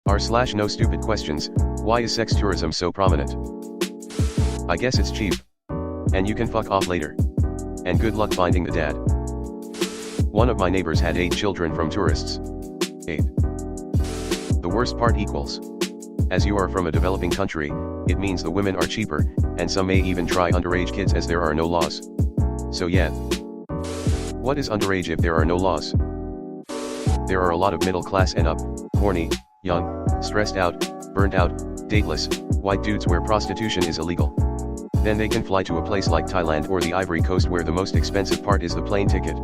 r/NoStupidQuestions, why is sex tourism so prominent? I guess it's cheap. And you can fuck off later. And good luck finding the dad. One of my neighbors had 8 children from tourists. 8. The worst part equals. As you are from a developing country, it means the women are cheaper, and some may even try underage kids as there are no laws. So yeah. What is underage if there are no laws? There are a lot of middle class and up, horny, young, stressed out, burnt out, dateless, white dudes where prostitution is illegal. Then they can fly to a place like Thailand or the Ivory Coast where the most expensive part is the plane ticket.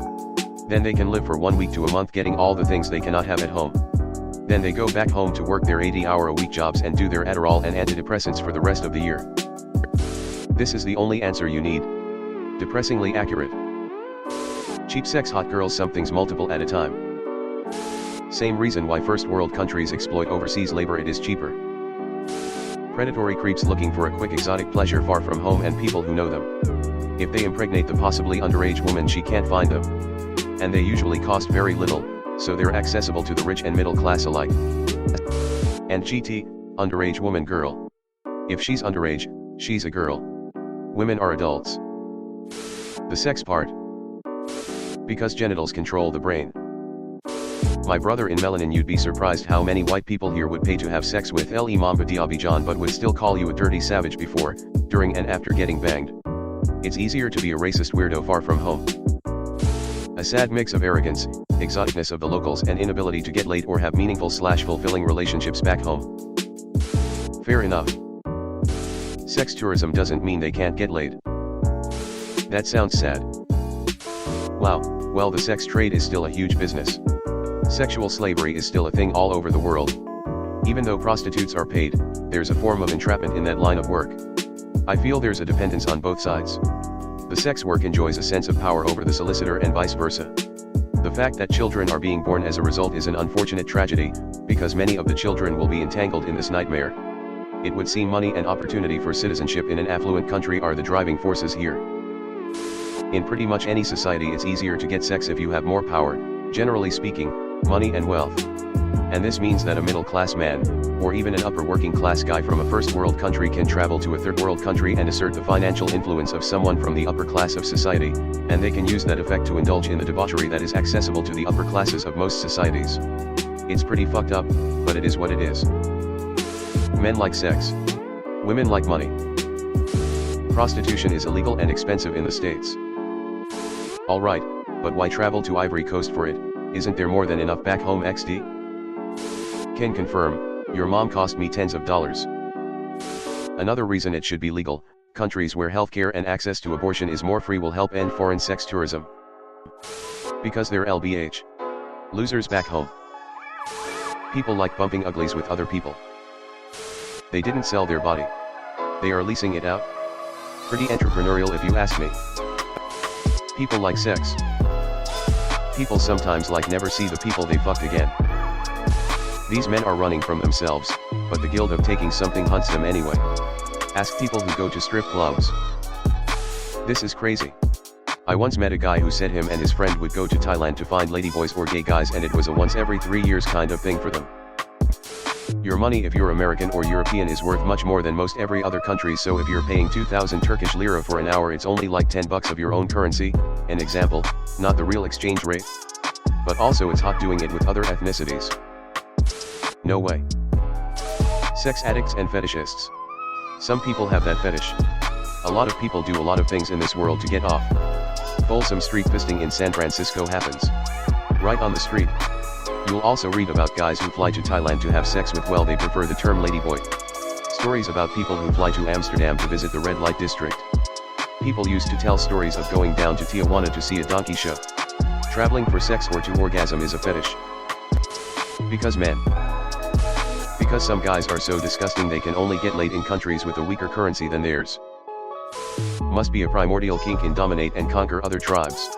Then they can live for 1 week to a month getting all the things they cannot have at home. Then they go back home to work their 80-hour-a-week jobs and do their Adderall and antidepressants for the rest of the year. This is the only answer you need. Depressingly accurate. Cheap sex hot girls somethings multiple at a time. Same reason why first world countries exploit overseas labor, it is cheaper. Predatory creeps looking for a quick exotic pleasure far from home and people who know them. If they impregnate the possibly underage woman, she can't find them. And they usually cost very little, so they're accessible to the rich and middle class alike. And GT, underage woman girl. If she's underage, she's a girl. Women are adults. The sex part. Because genitals control the brain. My brother in melanin, you'd be surprised how many white people here would pay to have sex with El Imam Diabijan but would still call you a dirty savage before, during and after getting banged. It's easier to be a racist weirdo far from home. A sad mix of arrogance, exoticness of the locals and inability to get laid or have meaningful/fulfilling relationships back home. Fair enough. Sex tourism doesn't mean they can't get laid. That sounds sad. Wow, well, the sex trade is still a huge business. Sexual slavery is still a thing all over the world. Even though prostitutes are paid, there's a form of entrapment in that line of work. I feel there's a dependence on both sides. The sex work enjoys a sense of power over the solicitor and vice versa. The fact that children are being born as a result is an unfortunate tragedy, because many of the children will be entangled in this nightmare. It would seem money and opportunity for citizenship in an affluent country are the driving forces here. In pretty much any society, it's easier to get sex if you have more power, generally speaking, money and wealth. And this means that a middle-class man, or even an upper working-class guy from a first-world country can travel to a third-world country and assert the financial influence of someone from the upper class of society, and they can use that effect to indulge in the debauchery that is accessible to the upper classes of most societies. It's pretty fucked up, but it is what it is. Men like sex. Women like money. Prostitution is illegal and expensive in the States. Alright, but why travel to Ivory Coast for it? Isn't there more than enough back home XD? Can confirm, your mom cost me tens of dollars. Another reason it should be legal, countries where healthcare and access to abortion is more free will help end foreign sex tourism. Because they're LBH. Losers back home. People like bumping uglies with other people. They didn't sell their body. They are leasing it out. Pretty entrepreneurial if you ask me. People like sex. People sometimes like never see the people they fucked again. These men are running from themselves, but the guilt of taking something hunts them anyway. Ask people who go to strip clubs. This is crazy. I once met a guy who said him and his friend would go to Thailand to find ladyboys or gay guys, and it was a once every 3 years kind of thing for them. Your money if you're American or European is worth much more than most every other country, so if you're paying 2,000 Turkish lira for an hour, it's only like 10 bucks of your own currency, an example, not the real exchange rate. But also it's hot doing it with other ethnicities. No way. Sex addicts and fetishists. Some people have that fetish. A lot of people do a lot of things in this world to get off. Wholesome street fisting in San Francisco happens. Right on the street. You'll also read about guys who fly to Thailand to have sex with, well, they prefer the term ladyboy. Stories about people who fly to Amsterdam to visit the red light district. People used to tell stories of going down to Tijuana to see a donkey show. Traveling for sex or to orgasm is a fetish. Because men. Because some guys are so disgusting they can only get laid in countries with a weaker currency than theirs. Must be a primordial kink in dominate and conquer other tribes.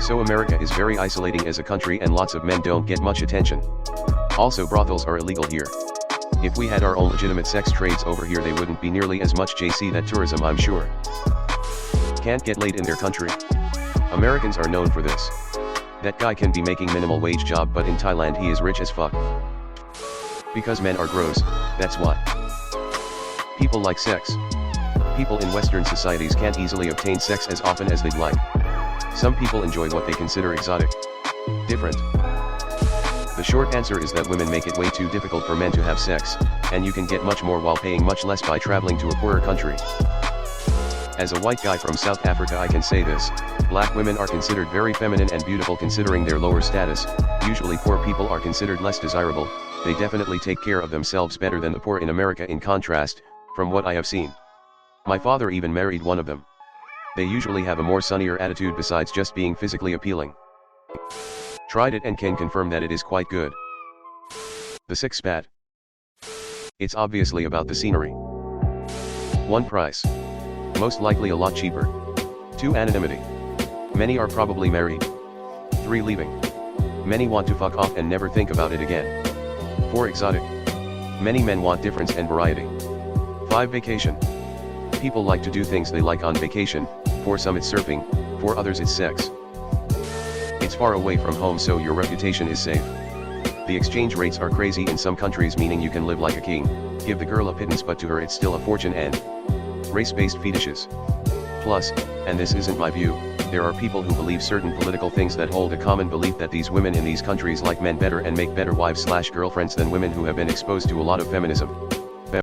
So America is very isolating as a country and lots of men don't get much attention. Also, brothels are illegal here. If we had our own legitimate sex trades over here, they wouldn't be nearly as much JC that tourism, I'm sure. Can't get laid in their country. Americans are known for this. That guy can be making minimum wage job, but in Thailand he is rich as fuck. Because men are gross, that's why. People like sex. People in Western societies can't easily obtain sex as often as they'd like. Some people enjoy what they consider exotic. Different. The short answer is that women make it way too difficult for men to have sex, and you can get much more while paying much less by traveling to a poorer country. As a white guy from South Africa, I can say this: black women are considered very feminine and beautiful considering their lower status. Usually poor people are considered less desirable. They definitely take care of themselves better than the poor in America in contrast, from what I have seen. My father even married one of them. They usually have a more sunnier attitude besides just being physically appealing. Tried it and can confirm that it is quite good. The six spad. It's obviously about the scenery. 1. Price. Most likely a lot cheaper. 2. Anonymity. Many are probably married. 3. Leaving. Many want to fuck off and never think about it again. 4. Exotic. Many men want difference and variety. 5. Vacation. People like to do things they like on vacation. For some it's surfing, for others it's sex. It's far away from home so your reputation is safe. The exchange rates are crazy in some countries, meaning you can live like a king, give the girl a pittance, but to her it's still a fortune. And race-based fetishes. Plus, and this isn't my view, there are people who believe certain political things that hold a common belief that these women in these countries like men better and make better wives/girlfriends than women who have been exposed to a lot of feminism.